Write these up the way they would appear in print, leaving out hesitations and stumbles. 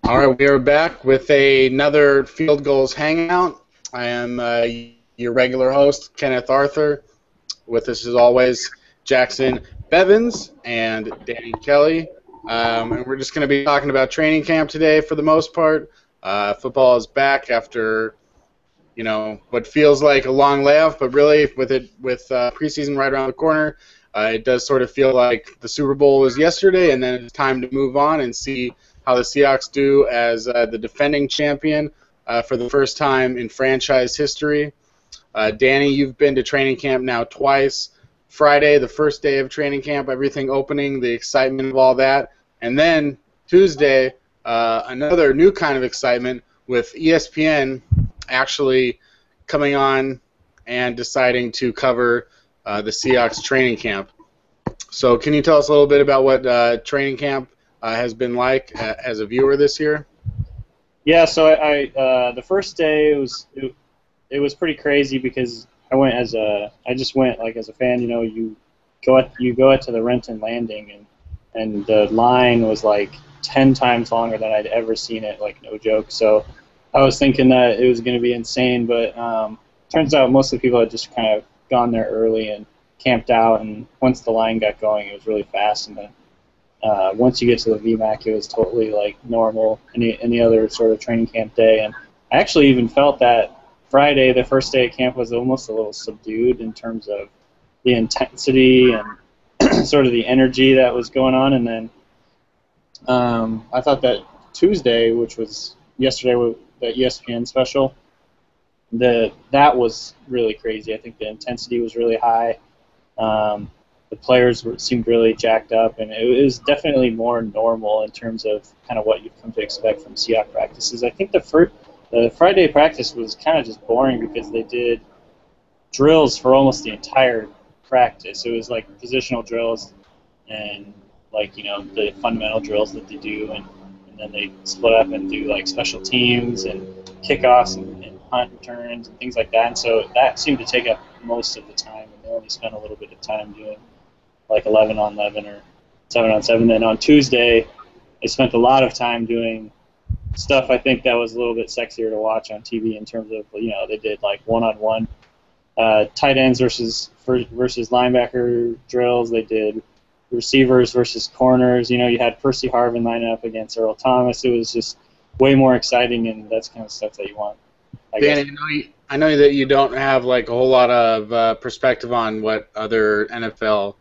All right, we are back with another Field Gulls hangout. I am your regular host, Kenneth Arthur. With us, as always, Jackson Bevins and Danny Kelly. And we're just going to be talking about training camp today for the most part. Football is back after, what feels like a long layoff, but really with preseason right around the corner, it does sort of feel like the Super Bowl was yesterday, and then it's time to move on and see how the Seahawks do as the defending champion for the first time in franchise history. Danny, you've been to training camp now twice. Friday, the first day of training camp, everything opening, the excitement of all that. And then Tuesday, another new kind of excitement with ESPN actually coming on and deciding to cover the Seahawks training camp. So can you tell us a little bit about what training camp has been like as a viewer this year? Yeah, so I the first day it was pretty crazy because I just went as a fan. You go out to the Renton Landing and the line was like 10 times longer than I'd ever seen it, like no joke. So I was thinking that it was going to be insane, but turns out most of the people had just kind of gone there early and camped out, and once the line got going, it was really fast, and then once you get to the VMAC, it was totally like normal, any other sort of training camp day. And I actually even felt that Friday, the first day of camp, was almost a little subdued in terms of the intensity and sort of the energy that was going on. And then I thought that Tuesday, which was yesterday with the ESPN special, that was really crazy. I think the intensity was really high. The players seemed really jacked up, and it was definitely more normal in terms of kind of what you've come to expect from Seahawks practices. I think the Friday practice was kind of just boring because they did drills for almost the entire practice. It was like positional drills and the fundamental drills that they do, and then they split up and do like special teams and kickoffs and punt returns and things like that. And so that seemed to take up most of the time, and they only spent a little bit of time doing like 11 on 11 or 7 on 7. Then on Tuesday, they spent a lot of time doing stuff I think that was a little bit sexier to watch on TV in terms of, they did like one-on-one tight ends versus linebacker drills. They did receivers versus corners. You had Percy Harvin lining up against Earl Thomas. It was just way more exciting, and that's kind of stuff that you want. Danny, I know that you don't have like a whole lot of perspective on what other NFL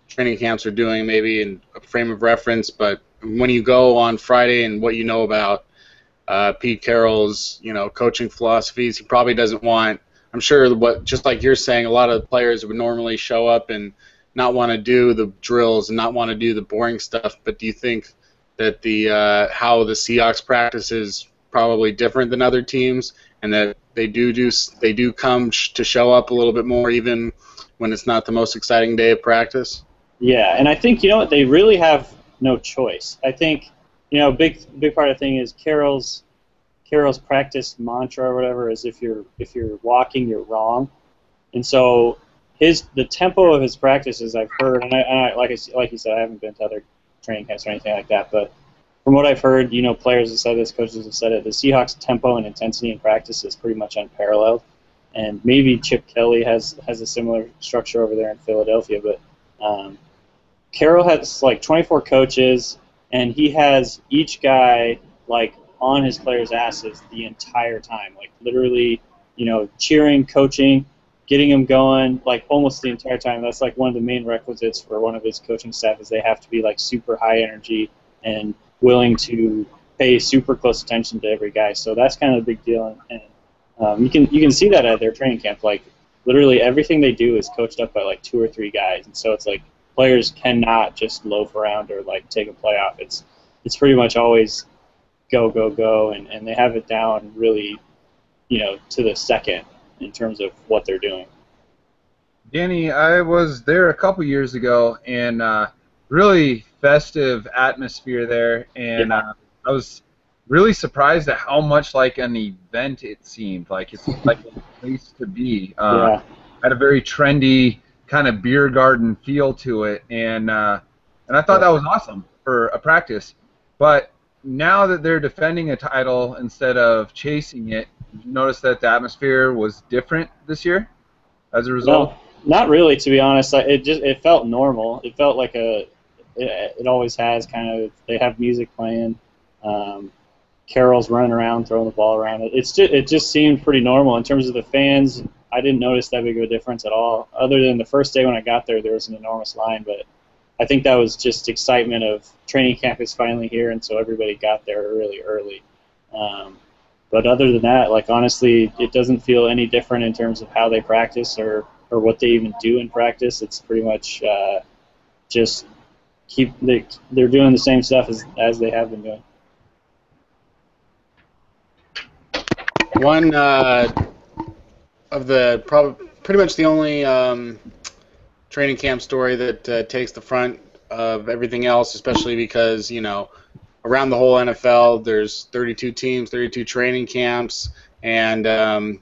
training camps are doing, maybe in a frame of reference, but when you go on Friday and what you know about Pete Carroll's, coaching philosophies, he probably doesn't want, I'm sure just like you're saying, a lot of players would normally show up and not want to do the drills and not want to do the boring stuff, but do you think that how the Seahawks practice is probably different than other teams, and that they do come to show up a little bit more even when it's not the most exciting day of practice? Yeah, and I think they really have no choice. I think big part of the thing is Carroll's practice mantra or whatever is if you're walking, you're wrong, and so the tempo of his practices I've heard, and I like you said, I haven't been to other training camps or anything like that, but from what I've heard, players have said this, coaches have said it, the Seahawks tempo and intensity in practice is pretty much unparalleled, and maybe Chip Kelly has a similar structure over there in Philadelphia, but Carroll has like 24 coaches, and he has each guy like on his players' asses the entire time, like literally, cheering, coaching, getting them going, like almost the entire time. That's like one of the main requisites for one of his coaching staff is they have to be like super high energy and willing to pay super close attention to every guy. So that's kind of a big deal, and you can see that at their training camp. Like literally everything they do is coached up by like 2 or 3 guys, and so it's like players cannot just loaf around or like take a play off. It's pretty much always go, go, go, and they have it down really, to the second in terms of what they're doing. Danny, I was there a couple years ago, and really festive atmosphere there, and I was really surprised at how much like an event it seemed. Like it's like a place to be. Had a very trendy kind of beer garden feel to it, and I thought that was awesome for a practice. But now that they're defending a title instead of chasing it, did you notice that the atmosphere was different this year as a result? No, not really, to be honest. It felt normal. It felt like it always has kind of. They have music playing, Carroll's running around, throwing the ball around. It just seemed pretty normal in terms of the fans. I didn't notice that big of a difference at all. Other than the first day when I got there, there was an enormous line, but I think that was just excitement of training camp is finally here, and so everybody got there really early. But other than that, like honestly, it doesn't feel any different in terms of how they practice or what they even do in practice. It's pretty much just they're doing the same stuff as they have been doing. One of the pretty much the only training camp story that takes the front of everything else, especially because, you know, around the whole NFL there's 32 teams, 32 training camps, and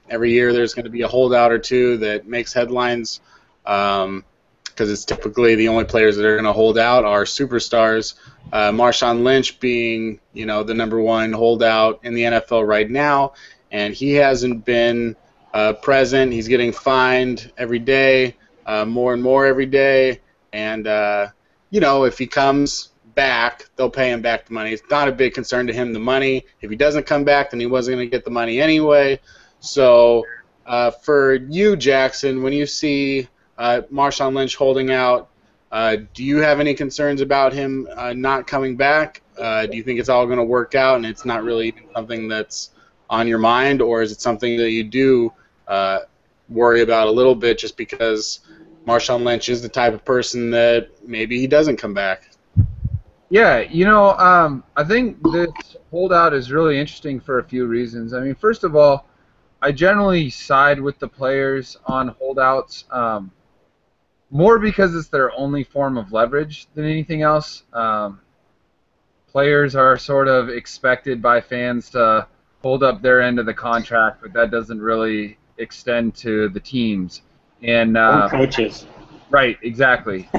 every year there's going to be a holdout or two that makes headlines because it's typically the only players that are going to hold out are superstars. Marshawn Lynch being, you know, the #1 holdout in the NFL right now, and he hasn't been present. He's getting fined every day, more and more every day, and you know, if he comes back, they'll pay him back the money. It's not a big concern to him, the money. If he doesn't come back, then he wasn't going to get the money anyway. So for you, Jackson, when you see Marshawn Lynch holding out, do you have any concerns about him not coming back? Do you think it's all going to work out and it's not really even something that's on your mind, or is it something that you do worry about a little bit just because Marshawn Lynch is the type of person that maybe he doesn't come back? Yeah, you know, I think this holdout is really interesting for a few reasons. I mean, first of all, I generally side with the players on holdouts, more because it's their only form of leverage than anything else. Players are sort of expected by fans to hold up their end of the contract, but that doesn't really extend to the teams. And coaches. Right, exactly.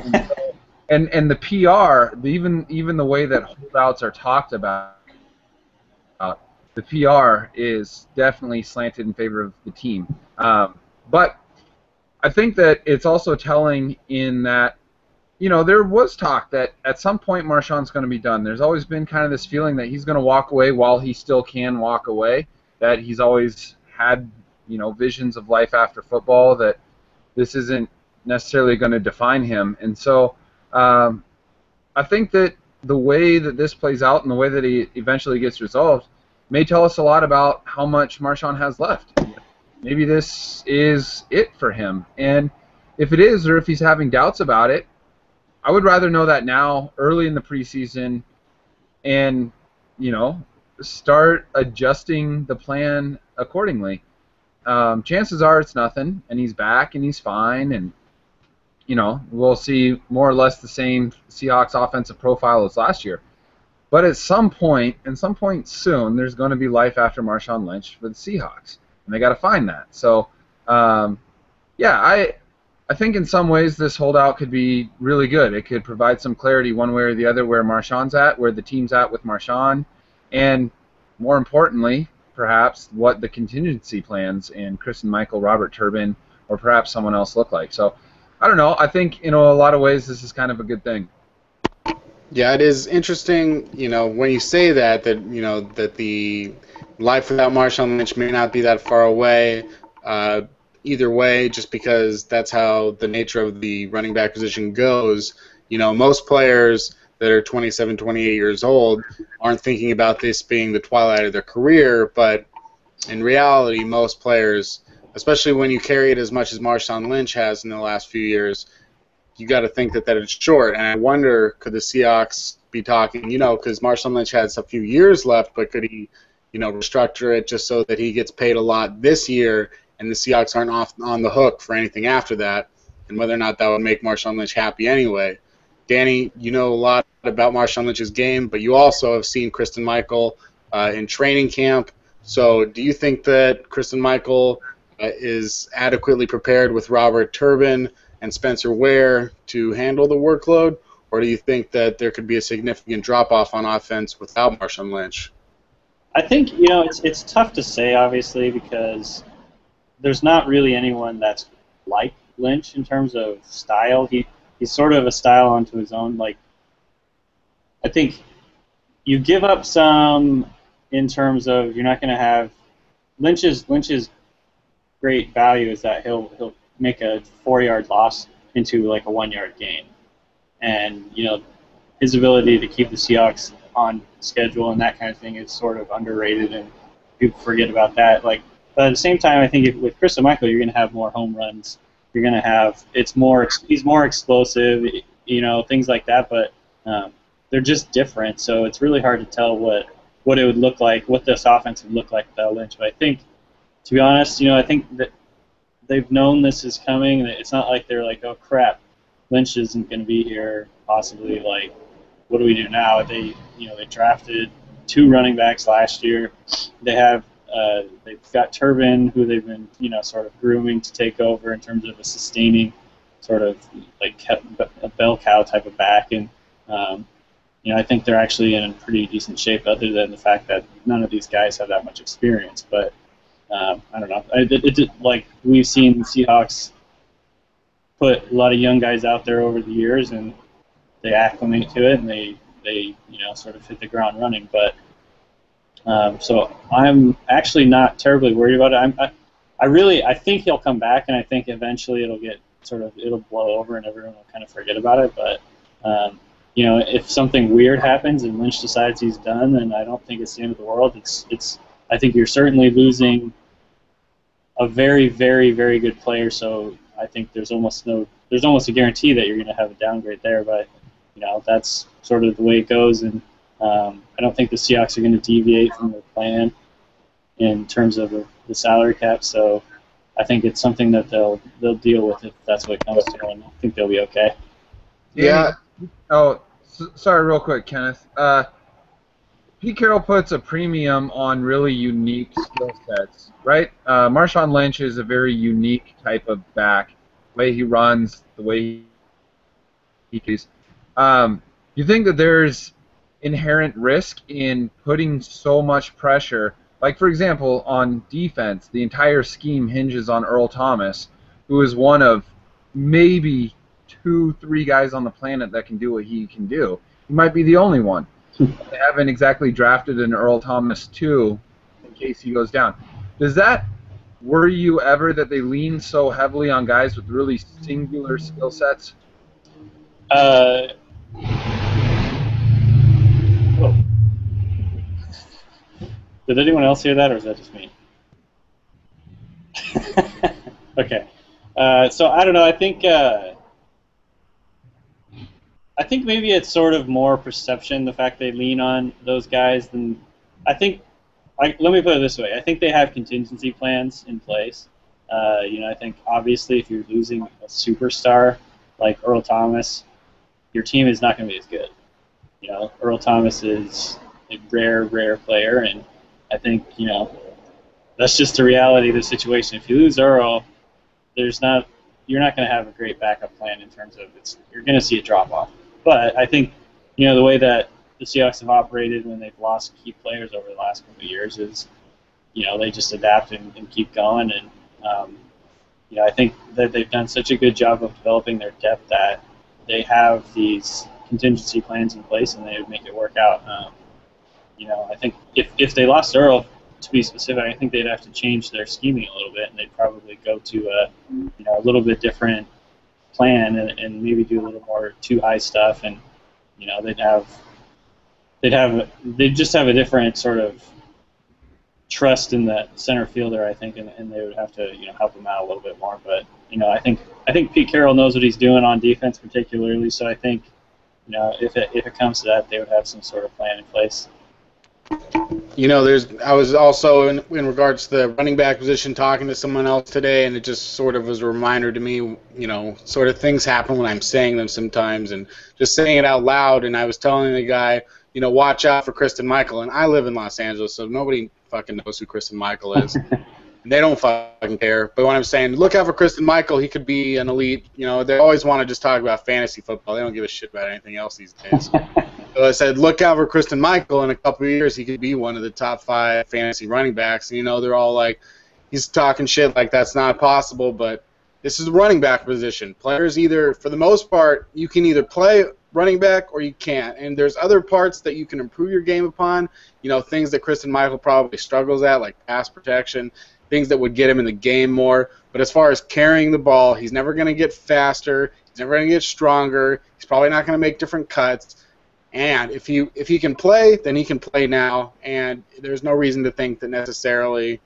And the PR, even the way that holdouts are talked about, the PR is definitely slanted in favor of the team. But I think that it's also telling in that, you know, there was talk that at some point Marshawn's going to be done. There's always been kind of this feeling that he's going to walk away while he still can walk away, that he's always had, you know, visions of life after football, that this isn't necessarily going to define him. And so I think that the way that this plays out and the way that he eventually gets resolved may tell us a lot about how much Marshawn has left. Maybe this is it for him. And if it is, or if he's having doubts about it, I would rather know that now, early in the preseason, and, you know, start adjusting the plan accordingly. Chances are it's nothing, and he's back, and he's fine, and, you know, we'll see more or less the same Seahawks offensive profile as last year. But at some point, and some point soon, there's going to be life after Marshawn Lynch for the Seahawks, and they got to find that. So, yeah, I think in some ways this holdout could be really good. It could provide some clarity one way or the other where Marshawn's at, where the team's at with Marshawn, and more importantly, perhaps what the contingency plans in Kristen Michael, Robert Turbin, or perhaps someone else look like. So, I don't know. I think, you know, a lot of ways this is kind of a good thing. Yeah, it is interesting, you know, when you say that, you know, that the life without Marshawn Lynch may not be that far away. Either way, just because that's how the nature of the running back position goes. You know, most players that are 27, 28 years old aren't thinking about this being the twilight of their career, but in reality, most players, especially when you carry it as much as Marshawn Lynch has in the last few years, you got to think that it's short. And I wonder, could the Seahawks be talking, you know, because Marshawn Lynch has a few years left, but could he, you know, restructure it just so that he gets paid a lot this year and the Seahawks aren't on the hook for anything after that, and whether or not that would make Marshawn Lynch happy anyway. Danny, you know a lot about Marshawn Lynch's game, but you also have seen Kristen Michael in training camp. So do you think that Kristen Michael is adequately prepared with Robert Turbin and Spencer Ware to handle the workload, or do you think that there could be a significant drop-off on offense without Marshawn Lynch? I think, it's tough to say, obviously, because there's not really anyone that's like Lynch in terms of style. He's sort of a style onto his own. Like, I think you give up some in terms of you're not going to have Lynch's great value is that he'll make a 4-yard loss into like a 1-yard gain, and his ability to keep the Seahawks on schedule and that kind of thing is sort of underrated, and people forget about that. Like, but at the same time, I think with Christian Michael, you're going to have more home runs. You're going to have he's more explosive, things like that. But they're just different, so it's really hard to tell what it would look like, what this offense would look like without Lynch. But I think, to be honest, I think that they've known this is coming. It's not like they're like, oh crap, Lynch isn't going to be here. Possibly, like, what do we do now? They drafted 2 running backs last year. They've got Turbin, who they've been sort of grooming to take over in terms of a sustaining sort of like a bell cow type of back, and I think they're actually in pretty decent shape, other than the fact that none of these guys have that much experience. But I don't know. Like, we've seen the Seahawks put a lot of young guys out there over the years, and they acclimate to it, and they sort of hit the ground running. But so I'm actually not terribly worried about it. I think he'll come back, and I think eventually it'll blow over, and everyone will kind of forget about it. But if something weird happens and Lynch decides he's done, then I don't think it's the end of the world. I think you're certainly losing a very, very, very good player. So I think there's almost a guarantee that you're going to have a downgrade there. But that's sort of the way it goes, and I don't think the Seahawks are going to deviate from their plan in terms of the salary cap. So I think it's something that they'll deal with if that's what it comes to, and I think they'll be okay. Yeah. Oh, sorry, real quick, Kenneth. Pete Carroll puts a premium on really unique skill sets, right? Marshawn Lynch is a very unique type of back. The way he runs, the way he plays. You think that there's inherent risk in putting so much pressure? Like, for example, on defense, the entire scheme hinges on Earl Thomas, who is one of maybe 2-3 guys on the planet that can do what he can do. He might be the only one. They haven't exactly drafted an Earl Thomas 2 in case he goes down. Does that worry you ever, that they lean so heavily on guys with really singular skill sets? Did anyone else hear that, or is that just me? Okay. So I don't know. I think maybe it's sort of more perception, the fact they lean on those guys, than I think. Let me put it this way: I think they have contingency plans in place. I think obviously if you're losing a superstar like Earl Thomas, your team is not going to be as good. Earl Thomas is a rare player, and I think that's just the reality of the situation. If you lose Earl, you're not going to have a great backup plan in terms of you're going to see a drop off. But I think the way that the Seahawks have operated when they've lost key players over the last couple of years is they just adapt and keep going. And I think that they've done such a good job of developing their depth that they have these contingency plans in place, and they would make it work out. I think if they lost Earl, to be specific, I think they'd have to change their scheming a little bit, and they'd probably go to a little bit different plan and maybe do a little more too high stuff, and they'd just have a different sort of trust in the center fielder, I think, and they would have to help him out a little bit more. But I think Pete Carroll knows what he's doing on defense particularly, so I think if it comes to that, they would have some sort of plan in place. I was also in regards to the running back position talking to someone else today, and it just sort of was a reminder to me, sort of things happen when I'm saying them sometimes, and just saying it out loud. And I was telling the guy, watch out for Christian Michael, and I live in Los Angeles, so nobody fucking knows who Christian Michael is. They don't fucking care. But when I'm saying, look out for Kristen Michael, he could be an elite. They always want to just talk about fantasy football. They don't give a shit about anything else these days. So I said, look out for Kristen Michael. In a couple of years, he could be one of the top 5 fantasy running backs. And, they're all like, he's talking shit like that's not possible. But this is the running back position. Players either, for the most part, you can either play running back or you can't. And there's other parts that you can improve your game upon. Things that Kristen Michael probably struggles at, like pass protection, things that would get him in the game more. But as far as carrying the ball, he's never going to get faster. He's never going to get stronger. He's probably not going to make different cuts. And if he can play, then he can play now. And there's no reason to think that necessarily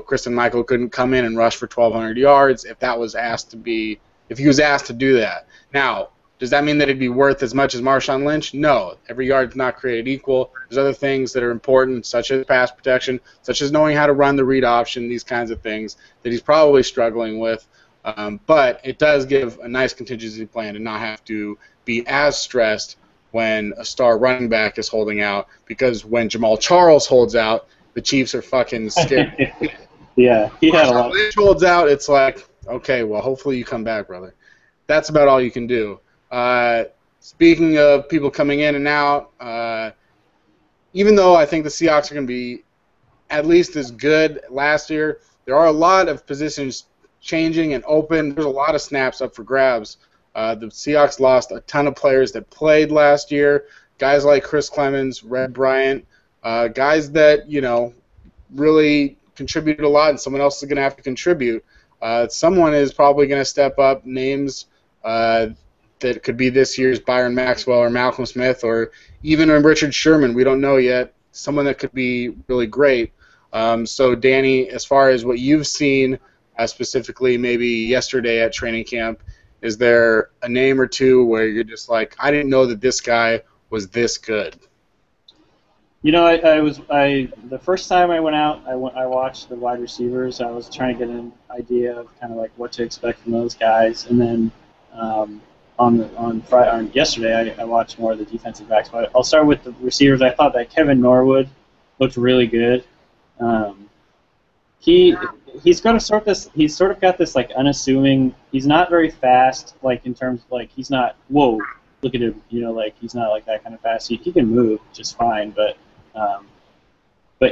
Kristen Michael couldn't come in and rush for 1,200 yards if he was asked to do that. Now, does that mean that it'd be worth as much as Marshawn Lynch? No. Every yard's not created equal. There's other things that are important, such as pass protection, such as knowing how to run the read option, these kinds of things that he's probably struggling with. But it does give a nice contingency plan to not have to be as stressed when a star running back is holding out, because when Jamal Charles holds out, the Chiefs are fucking scared. Yeah, he had a lot. When Lynch holds out, it's like, okay, well, hopefully you come back, brother. That's about all you can do. Speaking of people coming in and out, even though I think the Seahawks are going to be at least as good last year, there are a lot of positions changing and open. There's a lot of snaps up for grabs. The Seahawks lost a ton of players that played last year, guys like Chris Clemens, Red Bryant, guys that, really contributed a lot, and someone else is going to have to contribute. Someone is probably going to step up, names that could be this year's Byron Maxwell or Malcolm Smith or even Richard Sherman. We don't know yet. Someone that could be really great. So, Danny, as far as what you've seen, specifically maybe yesterday at training camp, is there a name or two where you're just like, I didn't know that this guy was this good? The first time I went out, I watched the wide receivers. I was trying to get an idea of kind of like what to expect from those guys, and then yesterday I watched more of the defensive backs. But I'll start with the receivers. I thought that Kevin Norwood looked really good. He's sort of got this like unassuming. He's not very fast, like in terms of like he's not, whoa, look at him, like he's not like that kind of fast. He can move just fine, but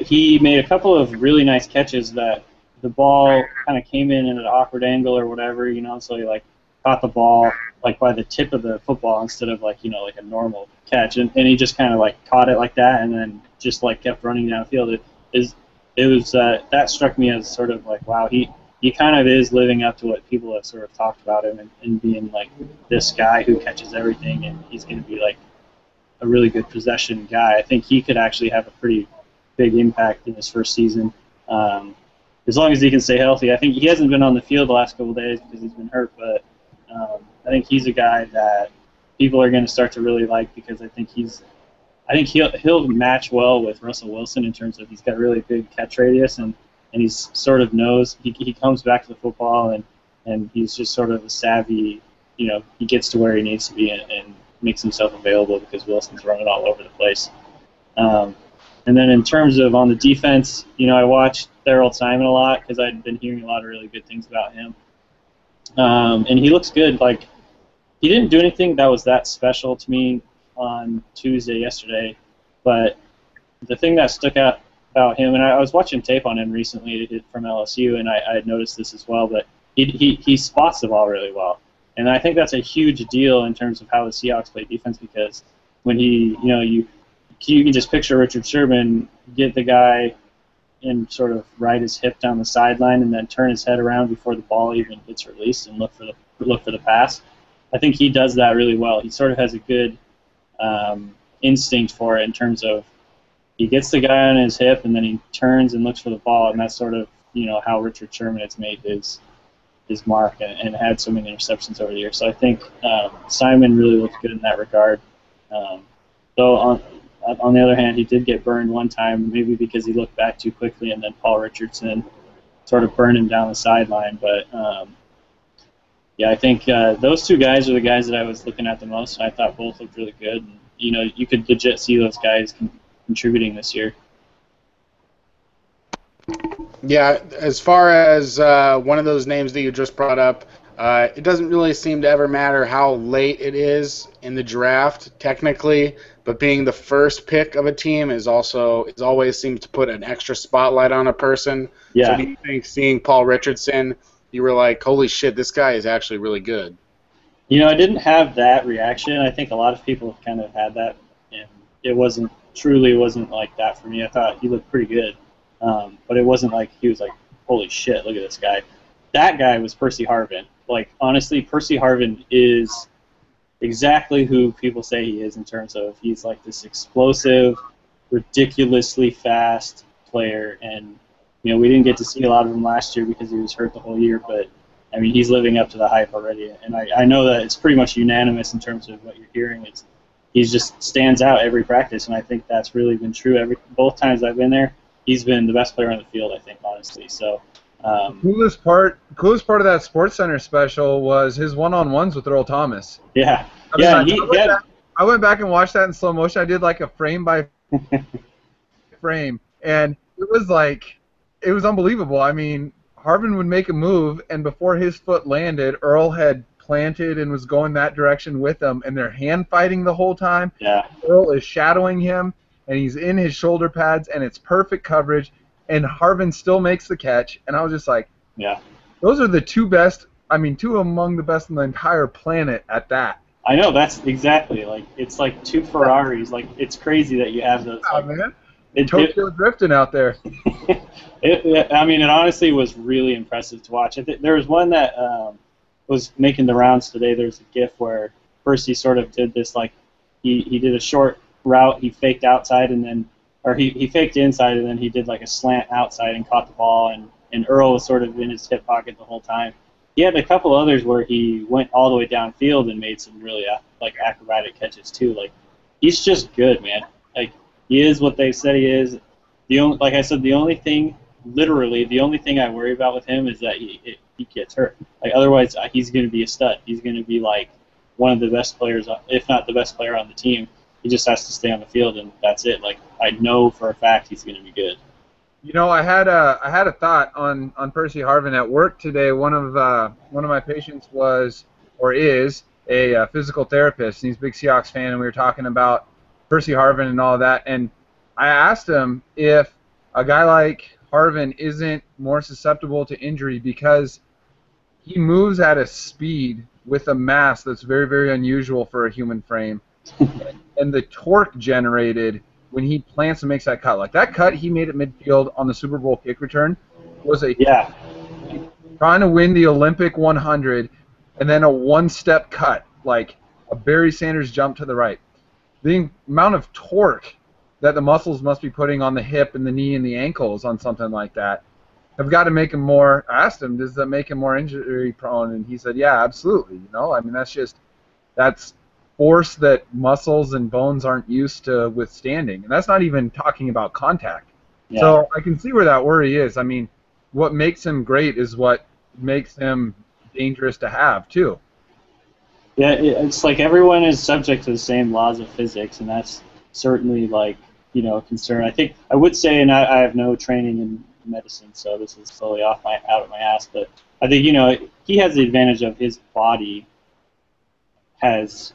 he made a couple of really nice catches that the ball kind of came in at an awkward angle or whatever, so he like caught the ball like by the tip of the football instead of like like a normal catch, and he just kind of like caught it like that and then just like kept running downfield. That struck me as sort of like, wow, he kind of is living up to what people have sort of talked about him and being like this guy who catches everything, and he's going to be like a really good possession guy. I think he could actually have a pretty big impact in his first season, as long as he can stay healthy. I think he hasn't been on the field the last couple of days because he's been hurt, but I think he's a guy that people are going to start to really like, because I think he'll match well with Russell Wilson in terms of he's got really big catch radius, and he's sort of knows he comes back to the football, and he's just sort of a savvy, he gets to where he needs to be and makes himself available because Wilson's running all over the place. And then in terms of on the defense, I watched Thurl Simon a lot because I'd been hearing a lot of really good things about him. And he looks good. Like, he didn't do anything that was that special to me on yesterday, but the thing that stuck out about him, and I was watching tape on him recently from LSU, and I had noticed this as well, but he spots the ball really well. And I think that's a huge deal in terms of how the Seahawks play defense, because when you can just picture Richard Sherman get the guy and sort of ride his hip down the sideline and then turn his head around before the ball even gets released and look for the pass. I think he does that really well. He sort of has a good instinct for it in terms of he gets the guy on his hip and then he turns and looks for the ball, and that's sort of how Richard Sherman has made his mark and had so many interceptions over the years. So I think Simon really looked good in that regard. Though on the other hand, he did get burned one time, maybe because he looked back too quickly, and then Paul Richardson sort of burned him down the sideline. But I think those two guys are the guys that I was looking at the most, and I thought both looked really good. And, you could legit see those guys contributing this year. Yeah, as far as one of those names that you just brought up, it doesn't really seem to ever matter how late it is in the draft, technically, but being the first pick of a team is always seems to put an extra spotlight on a person. So Yeah. do you think seeing Paul Richardson, you were like, holy shit, this guy is actually really good? I didn't have that reaction. I think a lot of people have kind of had that, and it wasn't like that for me. I thought he looked pretty good, but it wasn't like he was like, holy shit, look at this guy. That guy was Percy Harvin. Like, honestly, Percy Harvin is exactly who people say he is in terms of he's like this explosive, ridiculously fast player, and we didn't get to see a lot of him last year because he was hurt the whole year, but I mean he's living up to the hype already, and I know that it's pretty much unanimous in terms of what you're hearing. He just stands out every practice, and I think that's really been true both times I've been there. He's been the best player on the field, I think, honestly. So. Coolest part of that Sports Center special was his one-on-ones with Earl Thomas. Yeah, I went back and watched that in slow motion. I did like a frame by frame, and it was unbelievable. I mean, Harvin would make a move, and before his foot landed, Earl had planted and was going that direction with him, and they're hand fighting the whole time. Yeah. Earl is shadowing him, and he's in his shoulder pads, and it's perfect coverage. And Harvin still makes the catch, and I was just like, yeah, those are the two best, two among the best on the entire planet at that. I know, that's exactly, like, it's like two Ferraris. Like, it's crazy that you have those. Oh, man. Tokyo drifting out there. It honestly was really impressive to watch. There was one that was making the rounds today. There's a GIF where Percy sort of did this, like, he did a short route, he faked outside, and then he faked inside, and then he did like a slant outside and caught the ball, and Earl was sort of in his hip pocket the whole time. He had a couple others where he went all the way downfield and made some really like acrobatic catches too. Like, he's just good, man. Like, he is what they said he is. Like I said, the only thing I worry about with him is that he gets hurt. Like, otherwise, he's going to be a stud. He's going to be like one of the best players, if not the best player on the team. He just has to stay on the field, and that's it. Like, I know for a fact he's going to be good. I had a thought on Percy Harvin at work today. One of my patients is a physical therapist, and he's a big Seahawks fan, and we were talking about Percy Harvin and all that. And I asked him if a guy like Harvin isn't more susceptible to injury because he moves at a speed with a mass that's very, very unusual for a human frame. And the torque generated when he plants and makes that cut. Like, that cut he made at midfield on the Super Bowl kick return was trying to win the Olympic 100 and then a one-step cut, like a Barry Sanders jump to the right. The amount of torque that the muscles must be putting on the hip and the knee and the ankles on something like that have got to make him more. I asked him, does that make him more injury prone? And he said, yeah, absolutely. That's force that muscles and bones aren't used to withstanding. And that's not even talking about contact. Yeah. So I can see where that worry is. I mean, what makes him great is what makes him dangerous to have, too. Yeah, it's like everyone is subject to the same laws of physics, and that's certainly, like, a concern. I think I would say, and I have no training in medicine, so this is totally out of my ass, but I think, he has the advantage of his body has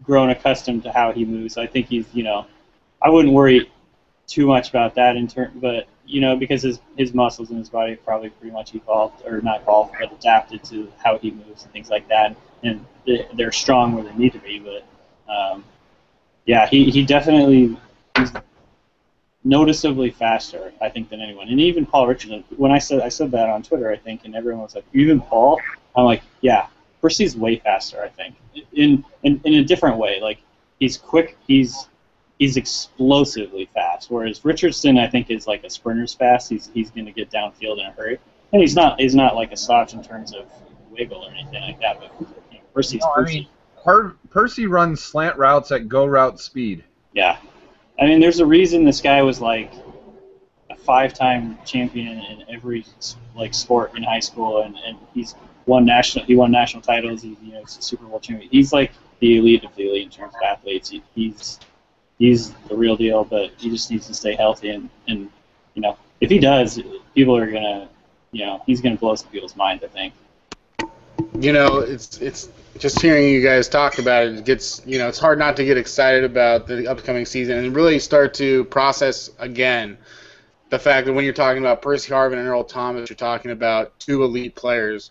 grown accustomed to how he moves. I think he's, I wouldn't worry too much about that but because his muscles and his body probably pretty much evolved, or not evolved, but adapted to how he moves and things like that, and they're strong where they need to be. But he definitely is noticeably faster, I think, than anyone. And even Paul Richardson. When I said that on Twitter, I think, and everyone was like, even Paul. I'm like, yeah, Percy's way faster, I think, in a different way. Like, he's quick, he's explosively fast. Whereas Richardson, I think, is like a sprinter's fast. He's going to get downfield in a hurry, and he's not like a slouch in terms of wiggle or anything like that. But Percy's Percy. Percy runs slant routes at go route speed. Yeah, I mean, there's a reason this guy was like a 5-time champion in every sport in high school, and he won national titles. He's a Super Bowl champion. He's like the elite of the elite in terms of athletes. He's the real deal, but he just needs to stay healthy. And if he does, people are gonna, he's gonna blow some people's minds, I think. It's just hearing you guys talk about it. It gets, it's hard not to get excited about the upcoming season and really start to process again the fact that when you're talking about Percy Harvin and Earl Thomas, you're talking about two elite players,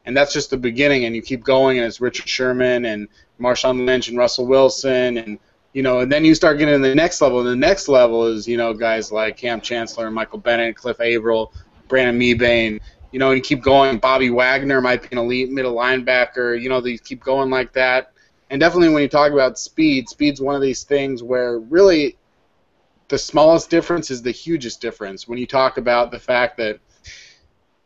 and that's just the beginning. And you keep going, and it's Richard Sherman and Marshawn Lynch and Russell Wilson, and and then you start getting to the next level. And the next level is guys like Cam Chancellor, Michael Bennett, Cliff Averill, Brandon Mebane. And you keep going. Bobby Wagner might be an elite middle linebacker. They keep going like that. And definitely when you talk about speed's one of these things where really the smallest difference is the hugest difference. When you talk about the fact that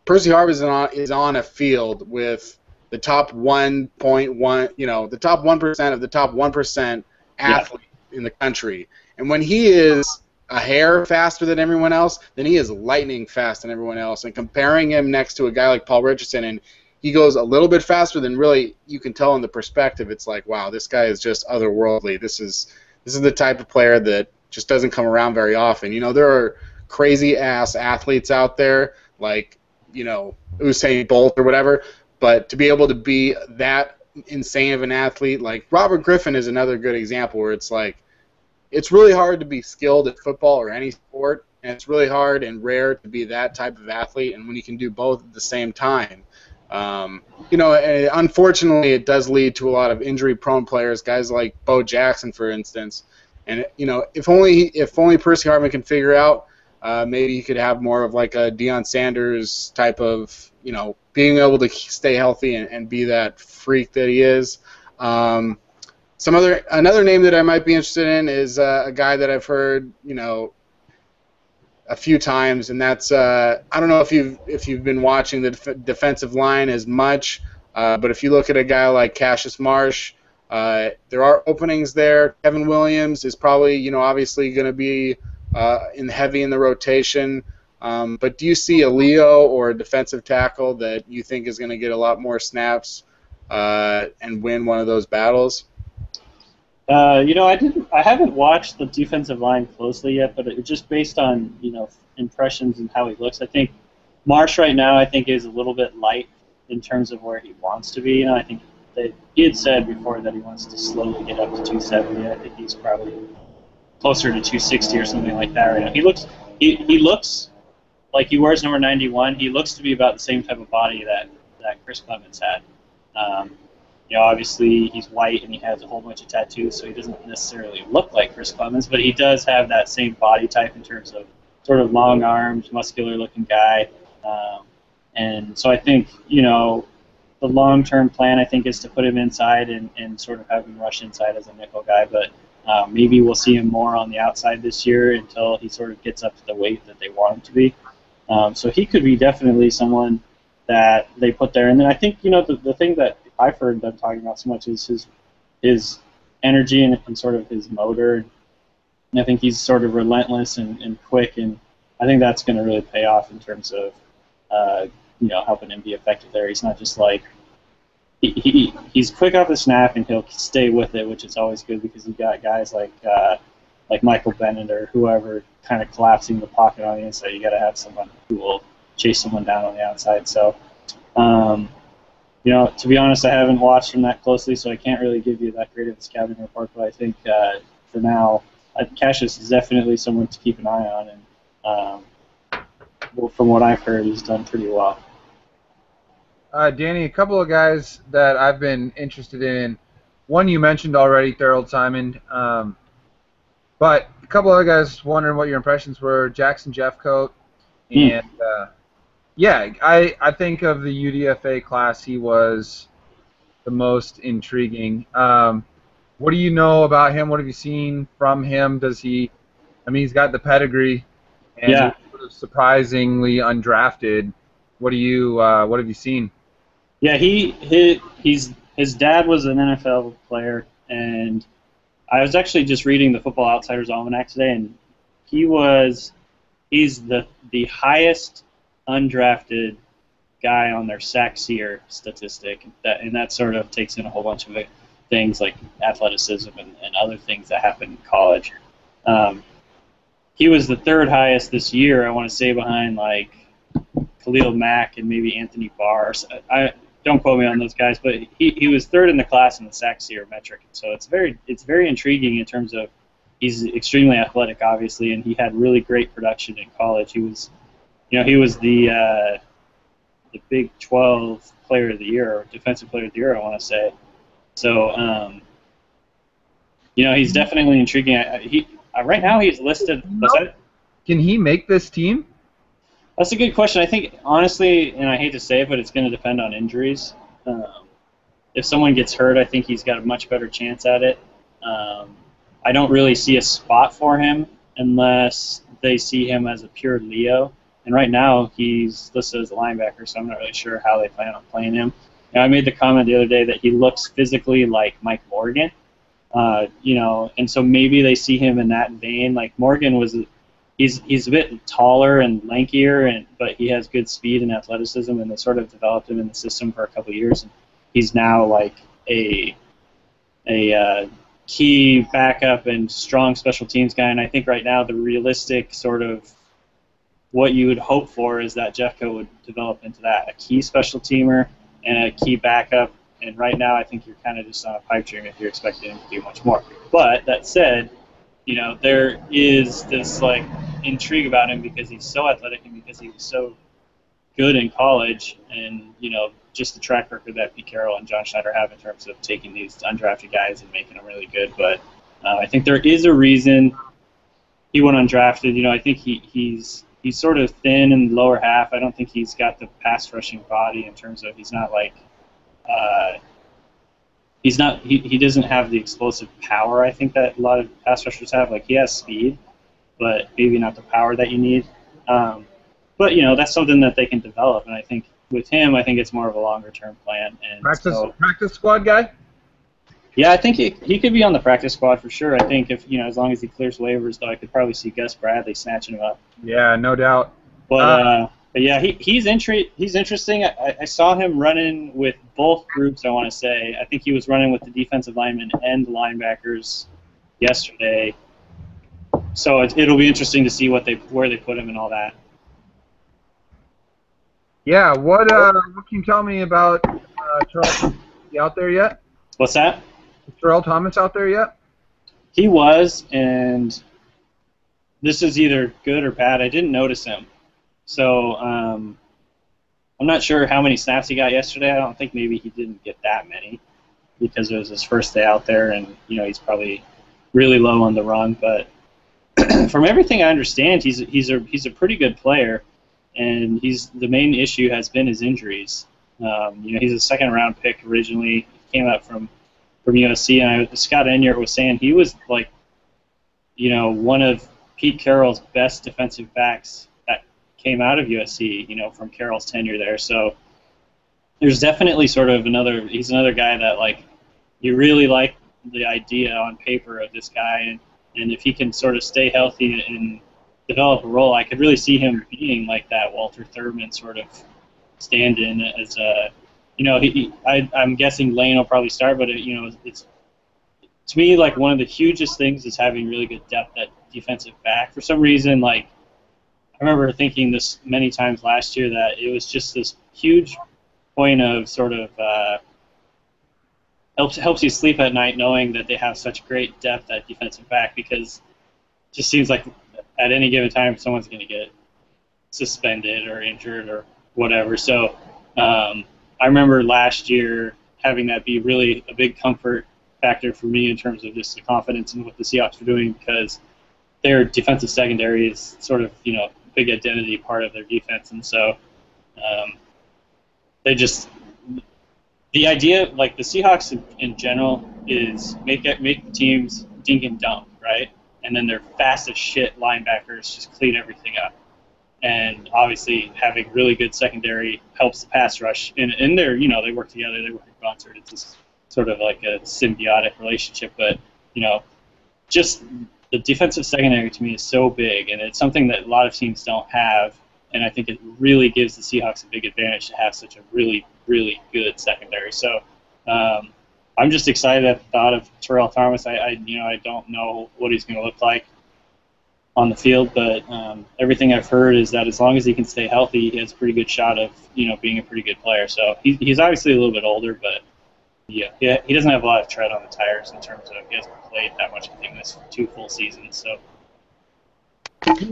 Percy Harvin is on a field with the top 1.1, the top 1% of the top 1% athlete in the country. And when he is a hair faster than everyone else, then he is lightning fast than everyone else. And comparing him next to a guy like Paul Richardson, and he goes a little bit faster than really you can tell in the perspective. It's like, wow, this guy is just otherworldly. This is the type of player that just doesn't come around very often. There are crazy ass athletes out there like Usain Bolt or whatever, but to be able to be that insane of an athlete, like Robert Griffin is another good example where it's like, it's really hard to be skilled at football or any sport, and it's really hard and rare to be that type of athlete, and when you can do both at the same time. And unfortunately, it does lead to a lot of injury-prone players, guys like Bo Jackson, for instance. And, if only Percy Harvin can figure out, maybe he could have more of like a Deion Sanders type of, being able to stay healthy and be that freak that he is. Another name that I might be interested in is a guy that I've heard, a few times, and that's I don't know if you've been watching the defensive line as much, but if you look at a guy like Cassius Marsh, there are openings there. Kevin Williams is probably obviously going to be heavy in the rotation, but do you see a Leo or a defensive tackle that you think is going to get a lot more snaps and win one of those battles? I haven't watched the defensive line closely yet, but just based on impressions and how he looks, I think Marsh right now is a little bit light in terms of where he wants to be. I think that he had said before that he wants to slowly get up to 270. I think he's probably closer to 260 or something like that right now. He looks like he wears number 91. He looks to be about the same type of body that Chris Clemens had. Obviously he's white and he has a whole bunch of tattoos, so he doesn't necessarily look like Chris Clemens, but he does have that same body type in terms of sort of long arms, muscular-looking guy. And so I think, the long-term plan, I think, is to put him inside and sort of have him rush inside as a nickel guy, but maybe we'll see him more on the outside this year until he sort of gets up to the weight that they want him to be. So he could be definitely someone that they put there. And then I think, the thing that I've heard them talking about so much is his energy and sort of his motor. And I think he's sort of relentless and quick, and I think that's going to really pay off in terms of helping him be effective there. He's not just like he's quick off the snap and he'll stay with it, which is always good because you've got guys like Michael Bennett or whoever kind of collapsing the pocket on the inside. You got to have someone who will chase someone down on the outside. So. To be honest, I haven't watched him that closely, so I can't really give you that great of a scouting report. But I think for now, Cassius is definitely someone to keep an eye on, and from what I've heard, he's done pretty well. Danny, a couple of guys that I've been interested in. One you mentioned already, Thurl Simon, but a couple other guys wondering what your impressions were. Jackson Jeffcoat, and yeah, I think of the UDFA class, he was the most intriguing. What do you know about him? What have you seen from him? He's got the pedigree, and he's sort of surprisingly undrafted. What have you seen? Yeah, his dad was an NFL player, and I was actually just reading the Football Outsiders Almanac today, and he's the highest undrafted guy on their sack seer statistic, and that sort of takes in a whole bunch of things like athleticism and other things that happen in college. he was the third highest this year, I want to say, behind like Khalil Mack and maybe Anthony Barr. I don't quote me on those guys, but he was third in the class in the sack seer metric. So it's very intriguing in terms of he's extremely athletic, obviously, and he had really great production in college. He was the Big 12 Player of the Year or Defensive Player of the Year, I want to say. So he's definitely intriguing. Right now he's listed. Can he make this team? That's a good question. I think, honestly, and I hate to say it, but it's going to depend on injuries. If someone gets hurt, I think he's got a much better chance at it. I don't really see a spot for him unless they see him as a pure Leo. And right now he's listed as a linebacker, so I'm not really sure how they plan on playing him. I made the comment the other day that he looks physically like Mike Morgan. And so maybe they see him in that vein. Like Morgan he's a bit taller and lankier, but he has good speed and athleticism, and they sort of developed him in the system for a couple of years. And he's now like a key backup and strong special teams guy. And I think right now the realistic sort of what you would hope for is that Jeffco would develop into that, a key special teamer and a key backup. And right now I think you're kind of just on a pipe dream if you're expecting him to do much more. But that said, there is this like intrigue about him because he's so athletic and because he was so good in college, and just the track record that Pete Carroll and John Schneider have in terms of taking these undrafted guys and making them really good. But I think there is a reason he went undrafted. I think he's sort of thin in the lower half. I don't think he's got the pass rushing body in terms of he's not like he doesn't have the explosive power I think that a lot of pass rushers have. Like, he has speed, but maybe not the power that you need. But that's something that they can develop, and I think with him, I think it's more of a longer term plan. And practice squad guy. Yeah, I think he could be on the practice squad for sure. I think if as long as he clears waivers, though, I could probably see Gus Bradley snatching him up. Yeah, no doubt. But yeah, he's interesting. I saw him running with both groups, I want to say. I think he was running with the defensive linemen and the linebackers yesterday. So it'll be interesting to see where they put him and all that. Yeah, what can you tell me about Charles? Is he out there yet? What's that? Is Terrell Thomas out there yet? He was, and this is either good or bad. I didn't notice him. So I'm not sure how many snaps he got yesterday. I don't think maybe he didn't get that many because it was his first day out there, and he's probably really low on the run. But from everything I understand, he's a pretty good player, and the main issue has been his injuries. He's a second-round pick originally. He came up from USC, and Scott Enyart was saying he was like, one of Pete Carroll's best defensive backs that came out of USC, from Carroll's tenure there. So there's definitely sort of he's another guy that like you really like the idea on paper of this guy, and if he can sort of stay healthy and develop a role, I could really see him being like that Walter Thurman sort of stand-in as a. I'm guessing Lane will probably start, but it's to me like one of the hugest things is having really good depth at defensive back. For some reason, like I remember thinking this many times last year that it was just this huge point of sort of helps you sleep at night knowing that they have such great depth at defensive back, because it just seems like at any given time someone's going to get suspended or injured or whatever. So. I remember last year having that be really a big comfort factor for me in terms of just the confidence in what the Seahawks were doing, because their defensive secondary is sort of, big identity part of their defense. And so the idea, like the Seahawks in general, is make the teams dink and dunk, right? And then their fast as shit linebackers just clean everything up. And obviously, having really good secondary helps the pass rush. And they're, they work together, they work in concert. It's just sort of like a symbiotic relationship. But, just the defensive secondary to me is so big, and it's something that a lot of teams don't have. And I think it really gives the Seahawks a big advantage to have such a really, really good secondary. So I'm just excited at the thought of Terrell Thomas. I don't know what he's going to look like. on the field, but everything I've heard is that as long as he can stay healthy, he has a pretty good shot of being a pretty good player. So he's obviously a little bit older, but yeah, he doesn't have a lot of tread on the tires in terms of he hasn't played that much. I think this 2 full seasons. So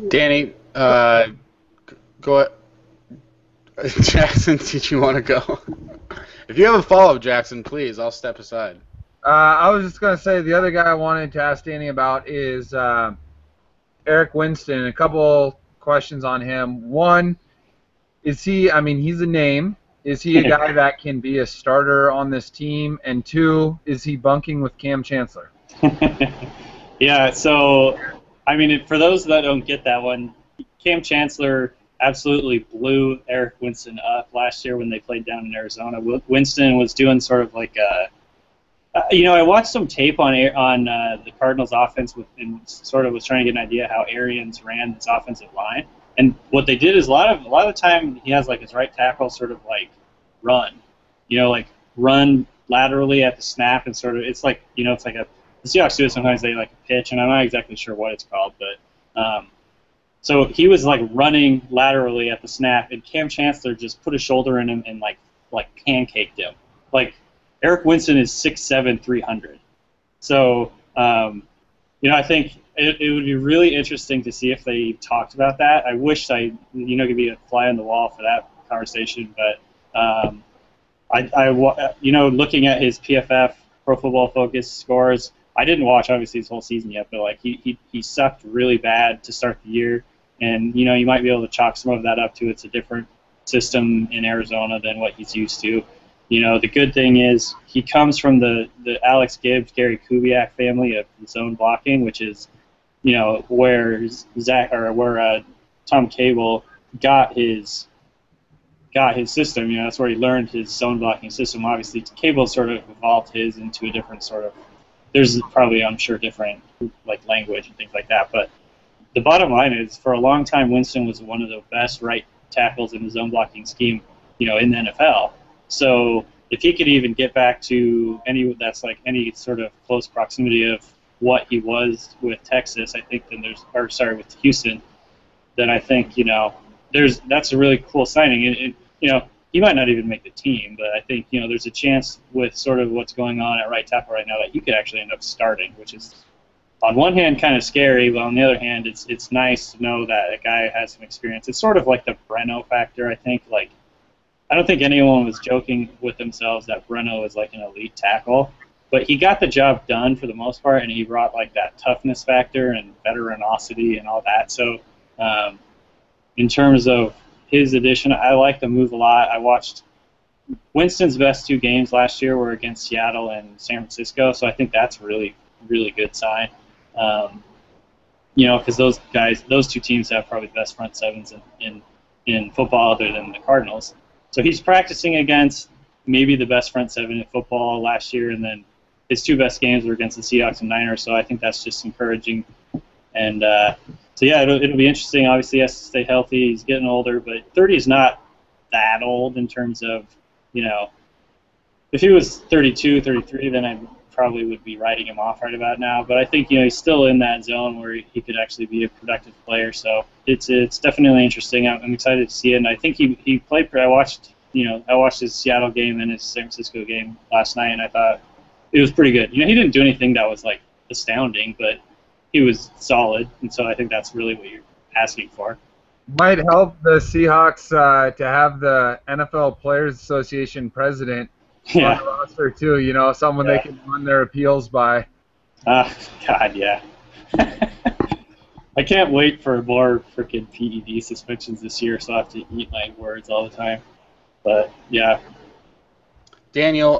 Danny, go ahead. Jackson, did you want to go? If you have a follow-up, Jackson, please, I'll step aside. I was just going to say the other guy I wanted to ask Danny about is Eric Winston. A couple questions on him. One, is he, I mean, he's a name. Is he a guy that can be a starter on this team? And 2, is he bunking with Cam Chancellor? Yeah, so, I mean, for those that don't get that one, Cam Chancellor absolutely blew Eric Winston up last year when they played down in Arizona. Winston was doing sort of like I watched some tape on the Cardinals' offense and sort of was trying to get an idea how Arians ran his offensive line. And what they did is a lot of the time he has like his right tackle sort of like run, like run laterally at the snap and sort of it's like it's like the Seahawks do it sometimes. They like a pitch, and I'm not exactly sure what it's called, but so he was like running laterally at the snap, and Cam Chancellor just put a shoulder in him and like pancaked him. Like Eric Winston is 6'7", 300. So I think it would be really interesting to see if they talked about that. I wish I could be a fly on the wall for that conversation, but looking at his PFF Pro Football Focus scores, I didn't watch obviously his whole season yet, but like he sucked really bad to start the year, and you might be able to chalk some of that up to it's a different system in Arizona than what he's used to. The good thing is he comes from the Alex Gibbs, Gary Kubiak family of zone blocking, which is where Tom Cable got his system. That's where he learned his zone blocking system. Obviously, Cable sort of evolved his into a different sort of. There's probably, I'm sure, different like language and things like that. But the bottom line is, for a long time, Winston was one of the best right tackles in the zone blocking scheme, in the NFL. So if he could even get back to any sort of close proximity of what he was with Texas, I think then with Houston, then I think that's a really cool signing. He might not even make the team, but I think there's a chance with sort of what's going on at right tackle right now that he could actually end up starting, which is on one hand kind of scary, but on the other hand it's nice to know that a guy has some experience. It's sort of like the Breno factor, I think. Like I don't think anyone was joking with themselves that Breno is like an elite tackle, but he got the job done for the most part, and he brought like that toughness factor and veteranosity and all that. So in terms of his addition, I like the move a lot. I watched Winston's best 2 games last year were against Seattle and San Francisco, so I think that's a really, really good sign. Because those 2 teams have probably the best front sevens in football other than the Cardinals. So he's practicing against maybe the best front 7 in football last year, and then his 2 best games were against the Seahawks and Niners, so I think that's just encouraging. And so, yeah, it'll be interesting. Obviously, he has to stay healthy. He's getting older, but 30 is not that old in terms of, if he was 32, 33, then I probably would be writing him off right about now. But I think, he's still in that zone where he could actually be a productive player. So it's definitely interesting. I'm excited to see it. And I think he played. I watched his Seattle game and his San Francisco game last night, and I thought it was pretty good. He didn't do anything that was like astounding, but he was solid, and so I think that's really what you're asking for. Might help the Seahawks to have the NFL Players Association president on the roster too. Someone they can run their appeals by. God, yeah. I can't wait for more freaking PED suspensions this year, so I have to eat my words all the time. But yeah. Daniel.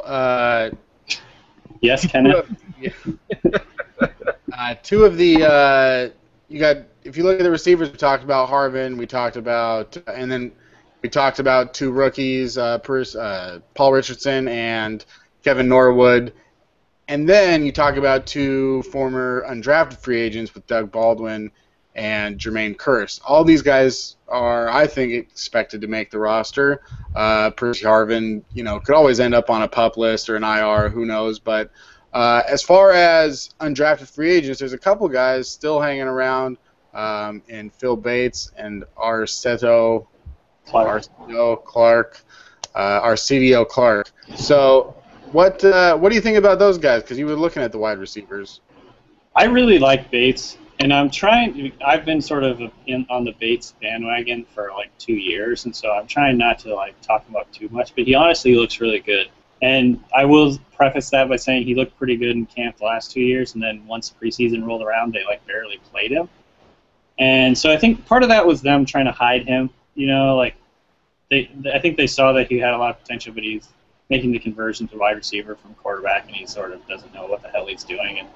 Yes, Kenneth. 2 of the you got. If you look at the receivers, we talked about Harvin. We talked about, and then we talked about 2 rookies, Paul Richardson and Kevin Norwood, and then you talk about 2 former undrafted free agents with Doug Baldwin and Jermaine Kearse. All these guys are, I think, expected to make the roster. Percy Harvin, could always end up on a PUP list or an IR. Who knows? But as far as undrafted free agents, there's a couple guys still hanging around and Phil Bates and Arceto Clark. Clark, Arcedio Clark. So what do you think about those guys? Because you were looking at the wide receivers. I really like Bates, and I've been sort of on the Bates bandwagon for like 2 years, and so I'm trying not to like talk about too much, but he honestly looks really good. And I will preface that by saying he looked pretty good in camp the last 2 years, and then once the preseason rolled around, they like barely played him. And so I think part of that was them trying to hide him, like I think they saw that he had a lot of potential, but he's making the conversion to wide receiver from quarterback, and he sort of doesn't know what the hell he's doing. And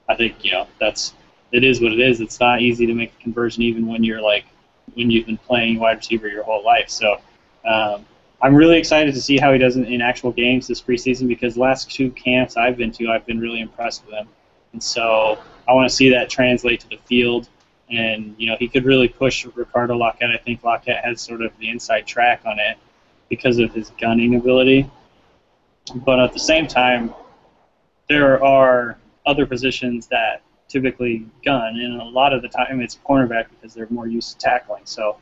I think it is what it is. It's not easy to make a conversion even when you've been playing wide receiver your whole life. So I'm really excited to see how he does in actual games this preseason, because the last 2 camps I've been really impressed with him. And so I want to see that translate to the field. And, he could really push Ricardo Lockett. I think Lockett has sort of the inside track on it because of his gunning ability. But at the same time, there are other positions that typically gun, and a lot of the time it's cornerback because they're more used to tackling. So,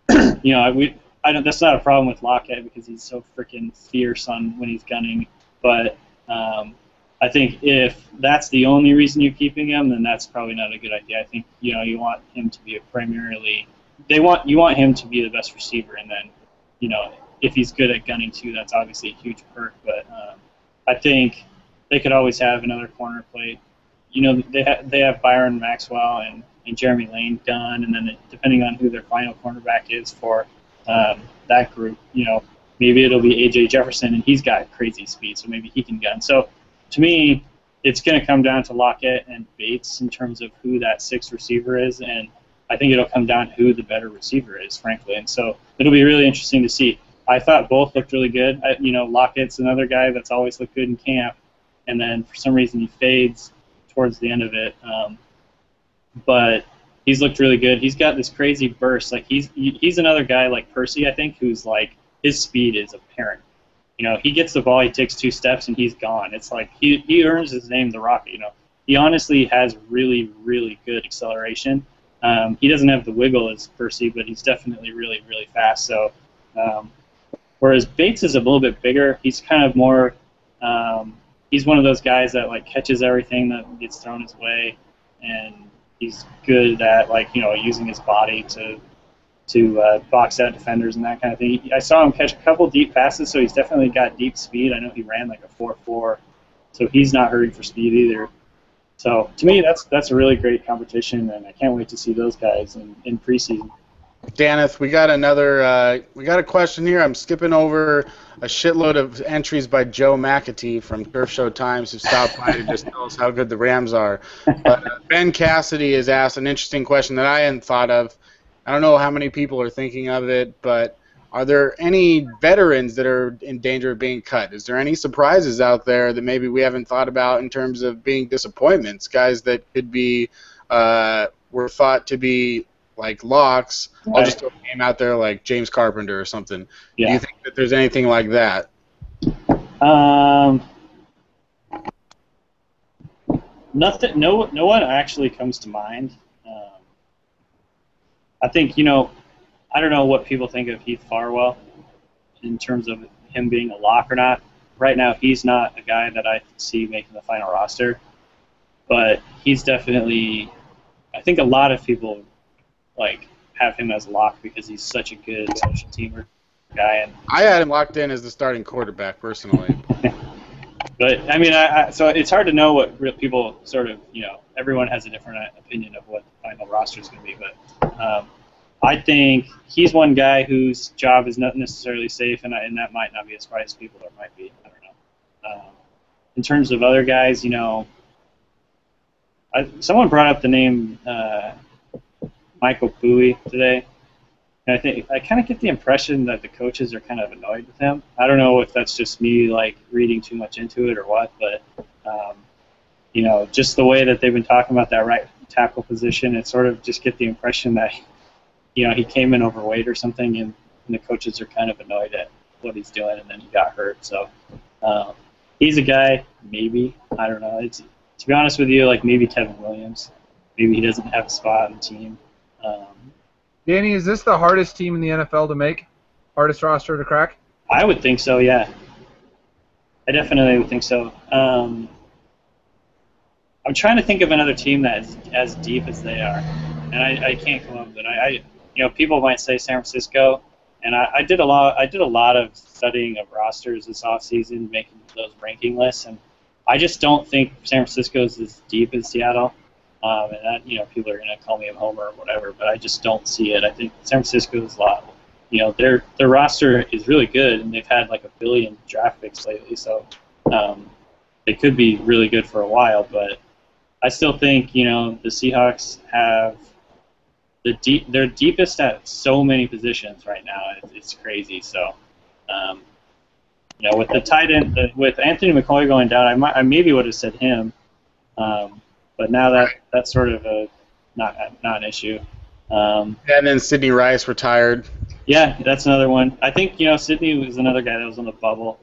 that's not a problem with Lockett because he's so freaking fierce when he's gunning. But I think if that's the only reason you're keeping him, then that's probably not a good idea. I think you want him to be you want him to be the best receiver, and then if he's good at gunning too, that's obviously a huge perk. But I think they could always have another corner play. They have Byron Maxwell and Jeremy Lane gun, and then depending on who their final cornerback is for that group, maybe it'll be A.J. Jefferson, and he's got crazy speed, so maybe he can gun. So to me, it's going to come down to Lockett and Bates in terms of who that 6th receiver is, and I think it'll come down to who the better receiver is, frankly. And so it'll be really interesting to see. I thought both looked really good. Lockett's another guy that's always looked good in camp, and then for some reason he fades towards the end of it. But he's looked really good. He's got this crazy burst. Like he's another guy like Percy, I think, who's like his speed is apparent. He gets the ball, he takes 2 steps, and he's gone. It's like he earns his name, the Rocket. He honestly has really, really good acceleration. He doesn't have the wiggle as Percy, but he's definitely really, really fast. So, whereas Bates is a little bit bigger, he's kind of more. He's one of those guys that like catches everything that gets thrown his way, and he's good at using his body to box out defenders and that kind of thing. I saw him catch a couple deep passes, so he's definitely got deep speed. I know he ran like a 4.4, so he's not hurting for speed either. So to me, that's a really great competition, and I can't wait to see those guys in preseason. Daneth, we got a question here. I'm skipping over a shitload of entries by Joe McAtee from Turf Show Times who stopped by to just tell us how good the Rams are. But Ben Cassidy has asked an interesting question that I hadn't thought of. I don't know how many people are thinking of it, but are there any veterans that are in danger of being cut? Is there any surprises out there that maybe we haven't thought about in terms of being disappointments? Guys that could be were thought to be like locks. Right. I'll just throw a name out there like James Carpenter or something. Yeah. Do you think that there's anything like that? Nothing. No one actually comes to mind. I think I don't know what people think of Heath Farwell in terms of him being a lock or not. Right now, he's not a guy that I see making the final roster, but he's definitely. I think a lot of people have him as a lock because he's such a good social teamer guy. And I had him locked in as the starting quarterback personally. But I mean, so it's hard to know what people sort of everyone has a different opinion of what the final roster is going to be. But I think he's one guy whose job is not necessarily safe, and that might not be a surprise to people. It might be. I don't know. In terms of other guys, someone brought up the name Michael Bowie today. And I kind of get the impression that the coaches are kind of annoyed with him. I don't know if that's just me reading too much into it or what, but just the way that they've been talking about that right tackle position, it sort of just get the impression that he came in overweight or something, and the coaches are kind of annoyed at what he's doing, and then he got hurt. So he's a guy, maybe, I don't know. To be honest with you, maybe Kevin Williams. maybe he doesn't have a spot on the team. Danny, is this the hardest team in the NFL to make? Hardest roster to crack? I would think so, yeah. I definitely would think so. I'm trying to think of another team that is as deep as they are, and I can't come up with it. People might say San Francisco, and I did a lot of studying of rosters this offseason, making those ranking lists, and I just don't think San Francisco is as deep as Seattle. And that, people are going to call me a homer or whatever, but I just don't see it. I think San Francisco is a lot. Their roster is really good, and they've had like 1 billion draft picks lately, so they could be really good for a while. But I still think the Seahawks have they're deepest at so many positions right now. It's crazy. So with the tight end, with Anthony McCoy going down, I maybe would have said him. But now that's sort of not an issue. And then Sidney Rice retired. Yeah, that's another one. I think Sidney was another guy that was on the bubble.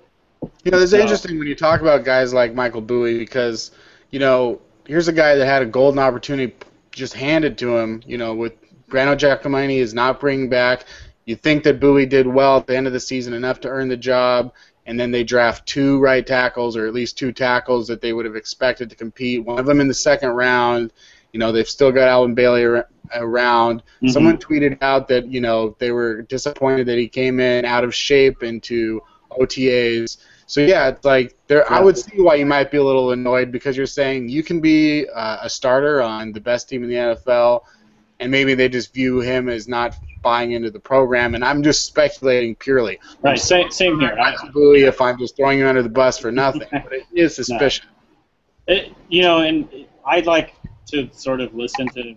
It's interesting when you talk about guys like Michael Bowie because here's a guy that had a golden opportunity just handed to him. With Brando Giacomini is not bringing back. You think that Bowie did well at the end of the season, enough to earn the job. And then they draft 2 right tackles, or at least 2 tackles that they would have expected to compete. One of them in the second round. They've still got Alvin Bailey around. Mm-hmm. Someone tweeted out that they were disappointed that he came in out of shape into OTAs. So yeah, it's like I would see why you might be a little annoyed because you're saying you can be a starter on the best team in the NFL, and maybe they just view him as not buying into the program, and I'm just speculating purely. Right, same here. Absolutely, if I'm just throwing you under the bus for nothing, but it is suspicious. And I'd like to sort of listen to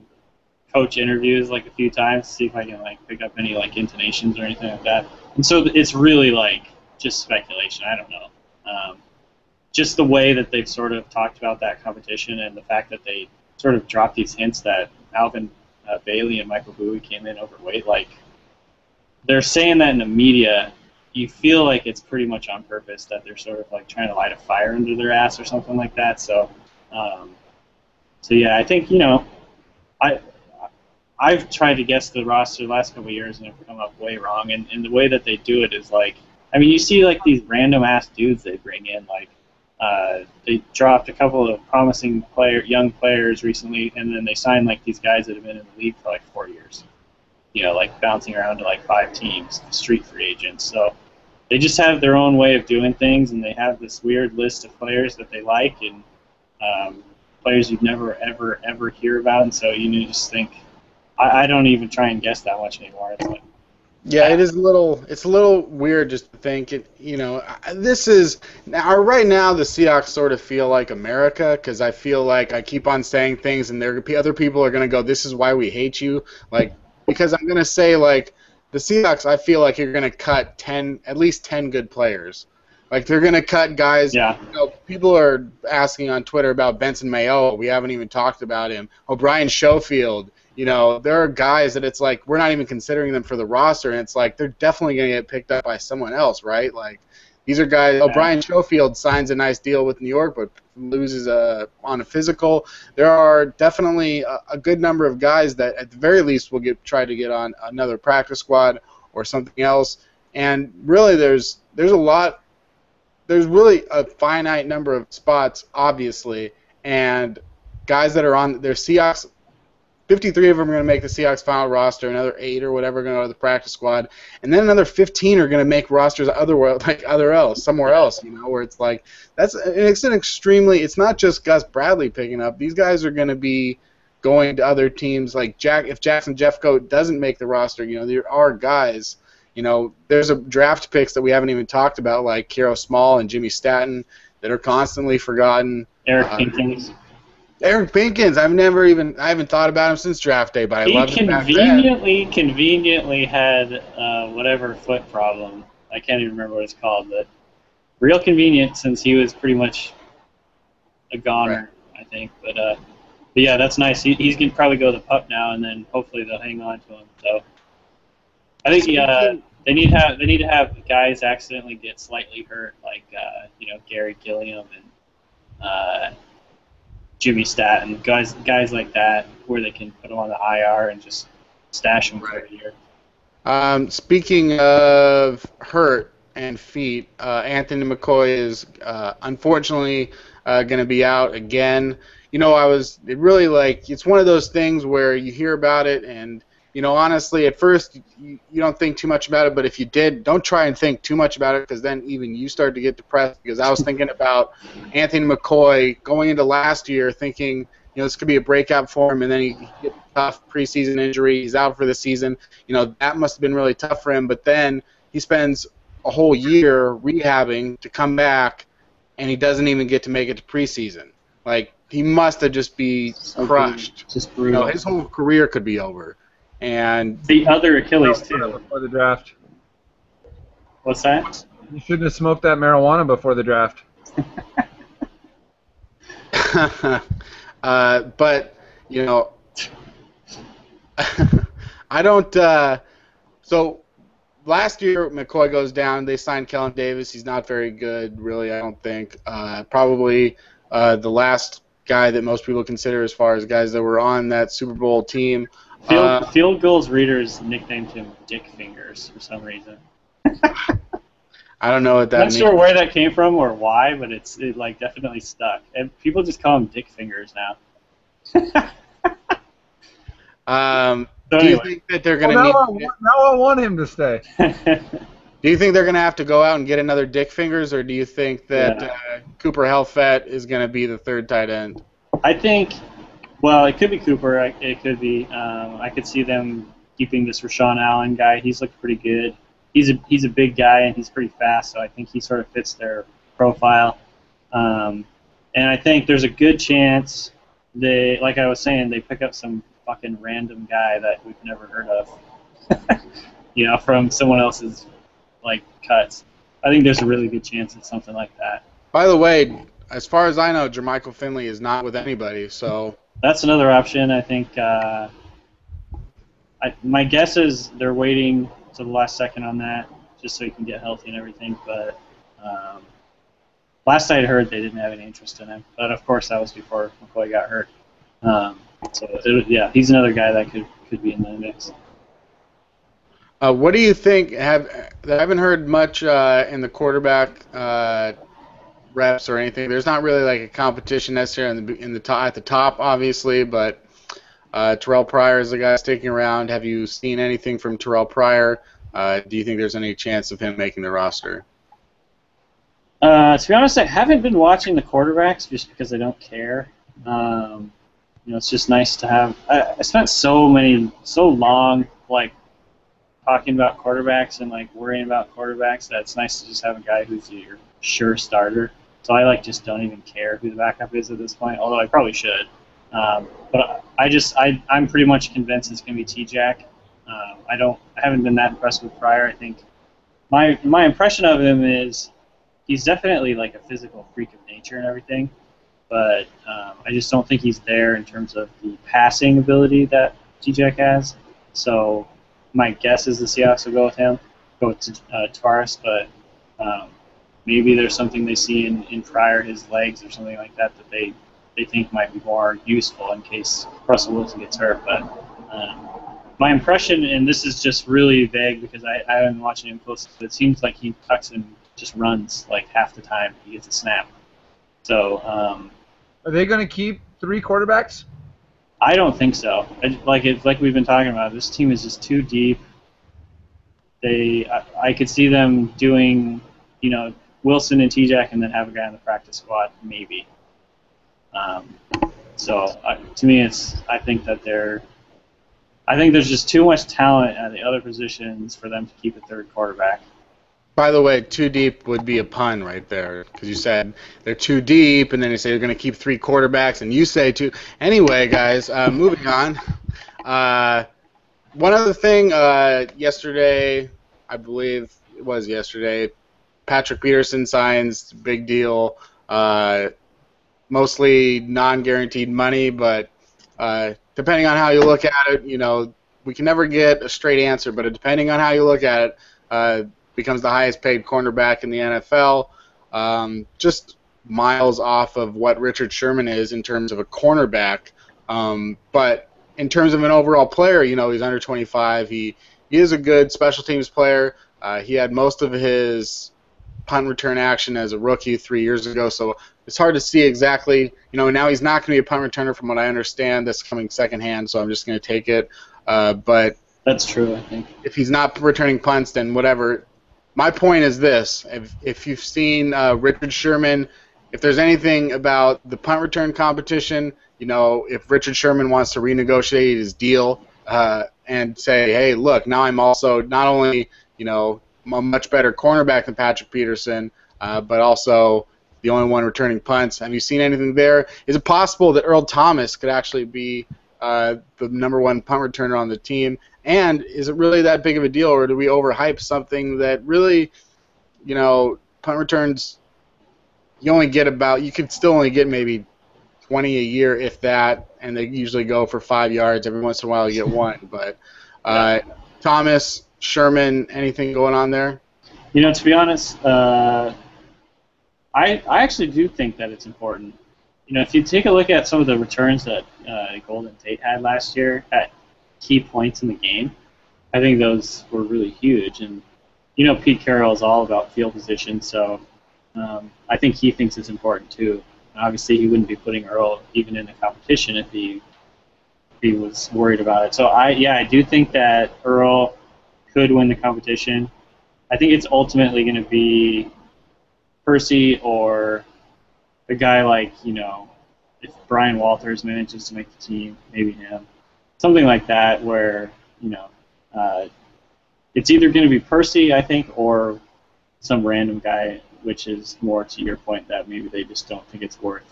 coach interviews like a few times, see if I can pick up any intonations or anything like that. And so it's really just speculation. I don't know. Just the way that they've sort of talked about that competition and the fact that they sort of dropped these hints that Alvin Bailey and Michael Bowie came in overweight. They're saying that in the media. You feel like it's pretty much on purpose that they're sort of trying to light a fire under their ass or something like that. So yeah, I think I've tried to guess the roster the last couple of years and have come up way wrong. And the way that they do it is you see these random ass dudes they bring in. They dropped a couple of promising young players recently, and then they signed these guys that have been in the league for 4 years. Bouncing around to 5 teams, street free agents. So they just have their own way of doing things, and they have this weird list of players that they like, and players you'd never ever hear about. And so you just think, I don't even try and guess that much anymore. It's yeah, it is it's a little weird just to think this is right now the Seahawks sort of feel like America because I feel like I keep on saying things and other people are going to go, this is why we hate you, because I'm going to say the Seahawks, I feel like you're going to cut at least 10 good players. They're going to cut guys. Yeah. People are asking on Twitter about Benson Mayo. We haven't even talked about him. O'Brien Schofield. There are guys that it's we're not even considering them for the roster, and it's they're definitely going to get picked up by someone else, right? These are guys. Yeah. O'Brien Schofield signs a nice deal with New York, but loses on a physical. There are definitely a good number of guys that, at the very least, will try to get on another practice squad or something else. And really, there's a lot. There's really a finite number of spots, obviously, and guys that are on their Seahawks. 53 of them are going to make the Seahawks final roster, another 8 or whatever are going to go to the practice squad, and then another 15 are going to make rosters somewhere else, where it's it's not just Gus Bradley picking up. These guys are going to be going to other teams if Jackson Jeffcoat doesn't make the roster, there are guys, there's a draft picks that we haven't even talked about like Kiro Small and Jimmy Staten that are constantly forgotten. Eric Pinkins. Eric Pinkins, I haven't thought about him since draft day, but I love him back then. He conveniently had whatever foot problem. I can't even remember what it's called, but real convenient since he was pretty much a goner, right. I think. But yeah, that's nice. He's going to probably go to the pup now, and then hopefully they'll hang on to him. So I think they need to have guys accidentally get slightly hurt, like Gary Gilliam and. Jimmy Stat and guys like that, where they can put them on the IR and just stash them for a year. Speaking of hurt and feet, Anthony McCoy is unfortunately going to be out again. It's one of those things where you hear about it and, honestly, at first you don't think too much about it, but if you did, don't try and think too much about it because then even you start to get depressed because I was thinking about Anthony McCoy going into last year thinking, this could be a breakout for him, and then he gets a tough preseason injury. He's out for the season. That must have been really tough for him, but then he spends a whole year rehabbing to come back, and he doesn't even get to make it to preseason. Like, he must have just be crushed. Just brutal. His whole career could be over. And the other Achilles, too. Before the draft. What's that? You shouldn't have smoked that marijuana before the draft. But, I don't. So last year, McCoy goes down. They signed Kellen Davis. He's not very good, really, I don't think. Probably the last guy that most people consider as far as guys that were on that Super Bowl team. Field Gulls readers nicknamed him Dick Fingers for some reason. I don't know what that means. I'm not sure where that came from or why, but it definitely stuck. And people just call him Dick Fingers now. Do you think that they're going to need... Now I want him to stay. Do you think they're going to have to go out and get another Dick Fingers, or do you think that Cooper Helfet is going to be the third tight end? I think, well, it could be Cooper. It could be. I could see them keeping this Rashawn Allen guy. He's looked pretty good. He's a big guy, and he's pretty fast, so I think he sort of fits their profile. And I think there's a good chance like I was saying, they pick up some fucking random guy that we've never heard of, from someone else's, cuts. I think there's a really good chance it's something like that. By the way, as far as I know, Jermichael Finley is not with anybody, so... That's another option. I think my guess is they're waiting to the last second on that, just so he can get healthy and everything, but last I heard they didn't have any interest in him, but of course that was before McCoy got hurt. He's another guy that could be in the mix. What do you think? I haven't heard much in the quarterback reps or anything. There's not really like a competition necessarily at the top, obviously, but Terrell Pryor is the guy sticking around. Have you seen anything from Terrell Pryor? Do you think there's any chance of him making the roster? To be honest, I haven't been watching the quarterbacks just because I don't care. It's just nice to have. I spent so long talking about quarterbacks and worrying about quarterbacks that it's nice to just have a guy who's your sure starter. So I just don't even care who the backup is at this point, although I probably should. But I'm pretty much convinced it's going to be T-Jack. I haven't been that impressed with Pryor. I think my impression of him is he's definitely a physical freak of nature and everything, but I just don't think he's there in terms of the passing ability that T-Jack has. So my guess is the Seahawks will go with Tavares, but maybe there's something they see in Pryor, his legs or something like that they think might be more useful in case Russell Wilson gets hurt. But my impression, and this is just really vague because I haven't been watching him closely, but it seems like he tucks and just runs half the time he gets a snap. So are they going to keep 3 quarterbacks? I don't think so. Like we've been talking about, this team is just too deep. I could see them doing, Wilson and T-Jack and then have a guy on the practice squad, maybe. To me, I think there's just too much talent at the other positions for them to keep a third quarterback. By the way, too deep would be a pun right there because you said they're too deep, and then you say you're going to keep 3 quarterbacks, and you say two. Anyway, guys, moving on. One other thing, yesterday, I believe it was yesterday, Patrick Peterson signs, big deal. Mostly non-guaranteed money, but depending on how you look at it, we can never get a straight answer, but depending on how you look at it, becomes the highest paid cornerback in the NFL. Just miles off of what Richard Sherman is in terms of a cornerback. But in terms of an overall player, he's under 25. He is a good special teams player. He had most of his punt return action as a rookie 3 years ago, so it's hard to see exactly. Now he's not going to be a punt returner from what I understand. That's coming secondhand, so I'm just going to take it. But that's true, I think. If he's not returning punts, then whatever. My point is this: if you've seen Richard Sherman, if there's anything about the punt return competition, if Richard Sherman wants to renegotiate his deal and say, hey, look, now I'm also not only a much better cornerback than Patrick Peterson, but also the only one returning punts. Have you seen anything there? Is it possible that Earl Thomas could actually be the #1 punt returner on the team? And is it really that big of a deal, or do we overhype something that really, punt returns, you could still only get maybe 20 a year, if that, and they usually go for 5 yards. Every once in a while you get one. But Thomas, Sherman, anything going on there? To be honest, I actually do think that it's important. If you take a look at some of the returns that Golden Tate had last year at key points in the game, I think those were really huge. And, Pete Carroll is all about field position, so I think he thinks it's important too. Obviously, he wouldn't be putting Earl even in the competition if he was worried about it. So, I do think that Earl could win the competition. I think it's ultimately going to be Percy or a guy like, if Brian Walters manages to make the team, maybe him. Something like that where, it's either going to be Percy, I think, or some random guy, which is more to your point that maybe they just don't think it's worth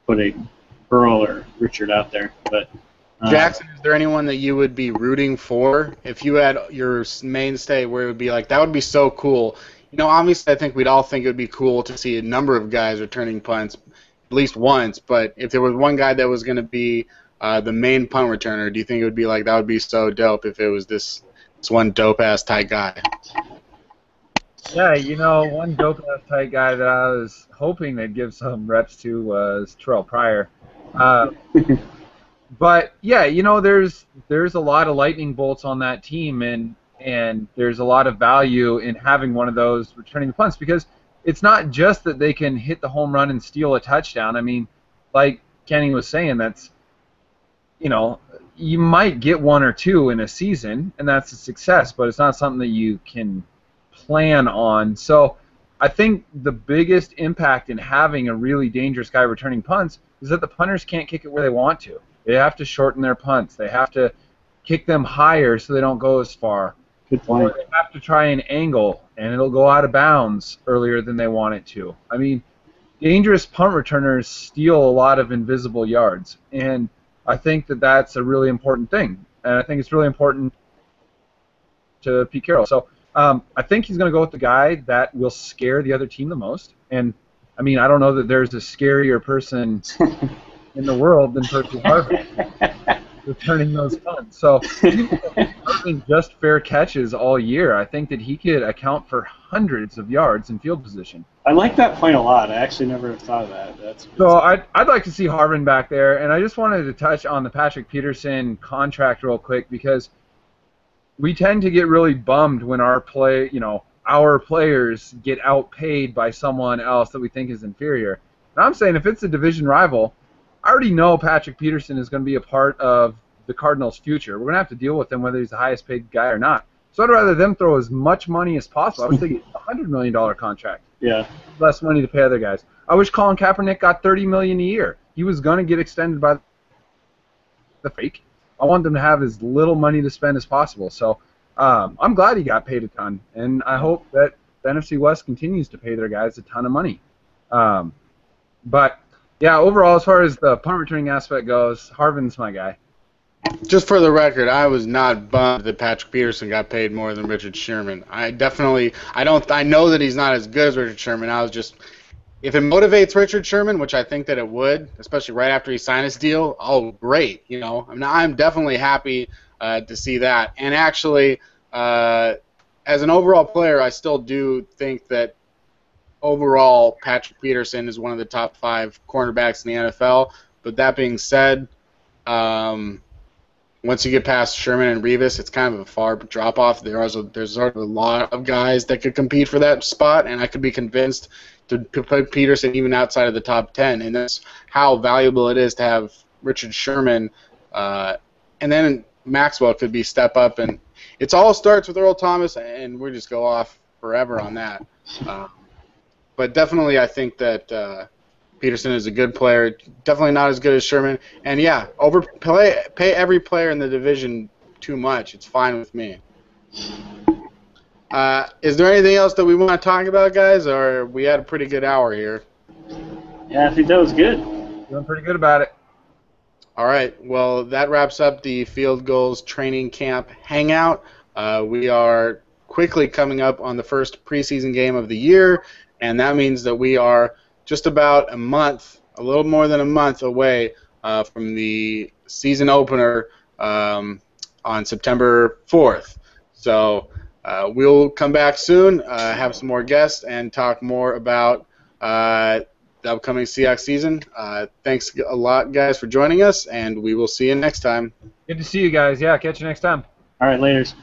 putting Earl or Richard out there. But Jackson, is there anyone that you would be rooting for if you had your mainstay where it would be like, that would be so cool? Obviously I think we'd all think it would be cool to see a number of guys returning punts at least once, but if there was one guy that was going to be the main punt returner, do you think it would be like, that would be so dope if it was this one dope-ass tight guy? Yeah, one dope-ass tight guy that I was hoping they'd give some reps to was Terrell Pryor. But yeah, there's a lot of lightning bolts on that team, and there's a lot of value in having one of those returning the punts, because it's not just that they can hit the home run and steal a touchdown. I mean, like Kenny was saying, that's you might get one or two in a season, and that's a success, but it's not something that you can plan on. So I think the biggest impact in having a really dangerous guy returning punts is that the punters can't kick it where they want to. They have to shorten their punts. They have to kick them higher so they don't go as far. Good point. Or they have to try an angle, and it'll go out of bounds earlier than they want it to. I mean, dangerous punt returners steal a lot of invisible yards, and I think that that's a really important thing. And I think it's really important to Pete Carroll. So I think he's going to go with the guy that will scare the other team the most. And, I mean, I don't know that there's a scarier person in the world than Percy Harvin returning those punts. So Harvin just fair catches all year. I think that he could account for hundreds of yards in field position. I like that point a lot. I actually never thought of that. So I'd like to see Harvin back there, and I just wanted to touch on the Patrick Peterson contract real quick, because we tend to get really bummed when our players get outpaid by someone else that we think is inferior. And I'm saying if it's a division rival, I already know Patrick Peterson is going to be a part of the Cardinals' future. We're going to have to deal with him whether he's the highest paid guy or not. So I'd rather them throw as much money as possible. I was thinking a $100 million contract. Yeah. Less money to pay other guys. I wish Colin Kaepernick got $30 million a year. He was going to get extended by the fake. I want them to have as little money to spend as possible. So I'm glad he got paid a ton, and I hope that the NFC West continues to pay their guys a ton of money. But yeah, overall, as far as the punt returning aspect goes, Harvin's my guy. Just for the record, I was not bummed that Patrick Peterson got paid more than Richard Sherman. I know that he's not as good as Richard Sherman. I was just, if it motivates Richard Sherman, which I think that it would, especially right after he signed his deal, oh, great. I'm definitely happy to see that. And actually, as an overall player, I still do think that overall, Patrick Peterson is one of the top 5 cornerbacks in the NFL. But that being said, once you get past Sherman and Revis, it's kind of a far drop-off. There's sort of a lot of guys that could compete for that spot, and I could be convinced to put Peterson even outside of the top 10. And that's how valuable it is to have Richard Sherman. And then Maxwell could be step up. And it all starts with Earl Thomas, and we just go off forever on that. But definitely I think that Peterson is a good player, definitely not as good as Sherman. And, yeah, pay every player in the division too much. It's fine with me. Is there anything else that we want to talk about, guys, or we had a pretty good hour here? Yeah, I think that was good. Doing pretty good about it. All right. Well, that wraps up the Field Gulls training camp hangout. We are quickly coming up on the first preseason game of the year, and that means that we are just about a little more than a month away from the season opener on September 4th. So we'll come back soon, have some more guests, and talk more about the upcoming Seahawks season. Thanks a lot, guys, for joining us, and we will see you next time. Good to see you guys. Yeah, catch you next time. All right, laters.